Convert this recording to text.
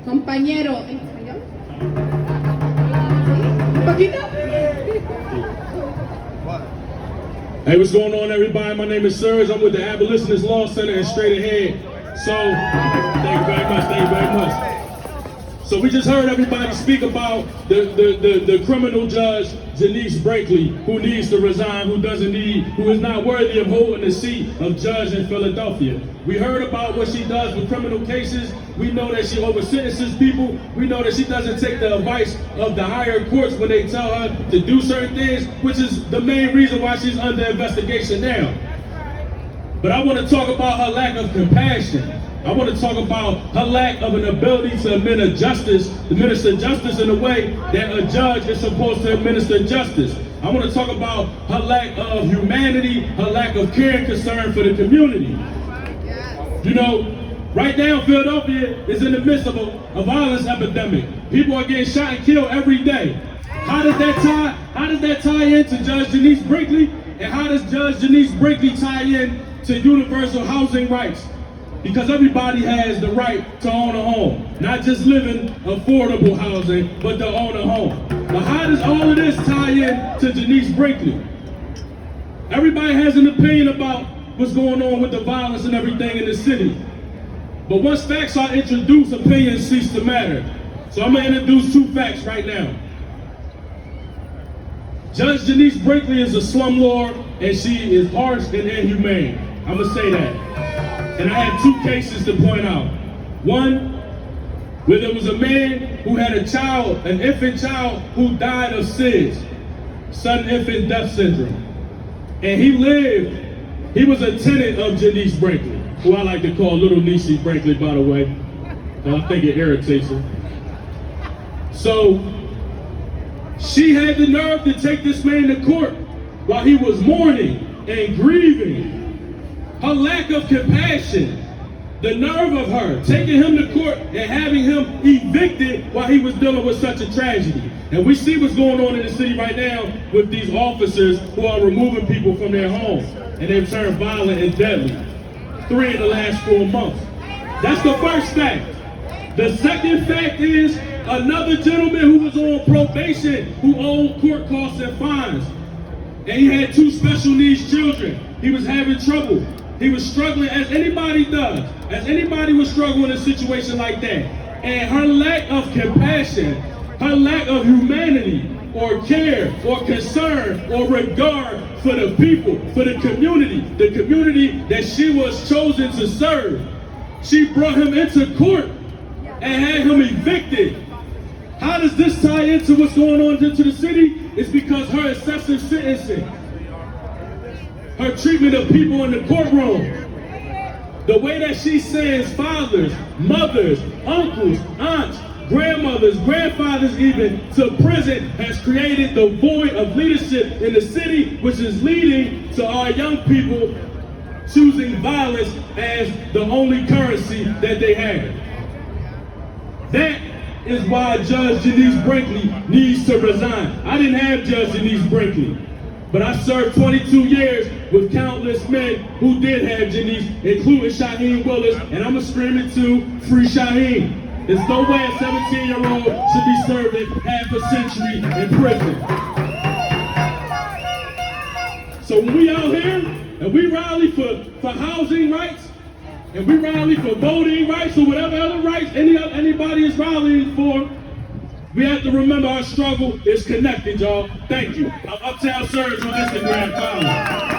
compañero, ¿en español? ¿Un poquito? Hey, what's going on, everybody? My name is Serg. I'm with the Abolitionist Law Center and Straight Ahead. So, thank you very much. Thank you very much. So we just heard everybody speak about the criminal judge, Genece Brinkley, who needs to resign, who is not worthy of holding the seat of judge in Philadelphia. We heard about what she does with criminal cases. We know that she over-sentences people. We know that she doesn't take the advice of the higher courts when they tell her to do certain things, which is the main reason why she's under investigation now. But I want to talk about her lack of compassion. I want to talk about her lack of an ability to administer justice in a way that a judge is supposed to administer justice. I want to talk about her lack of humanity, her lack of care and concern for the community. You know, right now Philadelphia is in the midst of a violence epidemic. People are getting shot and killed every day. How does that tie into Judge Genece Brinkley? And how does Judge Genece Brinkley tie in to universal housing rights? Because everybody has the right to own a home. Not just live in affordable housing, but to own a home. But how does all of this tie in to Genece Brinkley? Everybody has an opinion about what's going on with the violence and everything in the city. But once facts are introduced, opinions cease to matter. So I'm gonna introduce two facts right now. Judge Genece Brinkley is a slumlord and she is harsh and inhumane. I'm gonna say that. And I have two cases to point out. One, where there was a man who had a child, an infant child, who died of SIDS, sudden infant death syndrome. And he was a tenant of Genece Brinkley, who I like to call Little Niecy Brinkley, by the way. I think it irritates her. So, she had the nerve to take this man to court while he was mourning and grieving. Her lack of compassion, the nerve of her taking him to court and having him evicted while he was dealing with such a tragedy. And we see what's going on in the city right now with these officers who are removing people from their homes, and they've turned violent and deadly. 3 in the last 4 months. That's the first fact. The second fact is another gentleman who was on probation, who owed court costs and fines. And he had 2 special needs children. He was having trouble. He was struggling, as anybody does, as anybody would struggle in a situation like that. And her lack of compassion, her lack of humanity, or care, or concern, or regard for the people, for the community that she was chosen to serve. She brought him into court and had him evicted. How does this tie into what's going on into the city? It's because her excessive sentencing. Her treatment of people in the courtroom, the way that she sends fathers, mothers, uncles, aunts, grandmothers, grandfathers even to prison has created the void of leadership in the city, which is leading to our young people choosing violence as the only currency that they have. That is why Judge Genece Brinkley needs to resign. I didn't have Judge Genece Brinkley, but I served 22 years with countless men who did have Genece, including Shaheem Willis, and I'm going to scream it too, free Shaheem. There's no way a 17-year-old should be serving half a century in prison. So when we out here, and we rally for housing rights, and we rally for voting rights, or whatever other rights anybody is rallying for, we have to remember our struggle is connected, y'all. Thank you. I'm Uptown Serg on Instagram. Follow.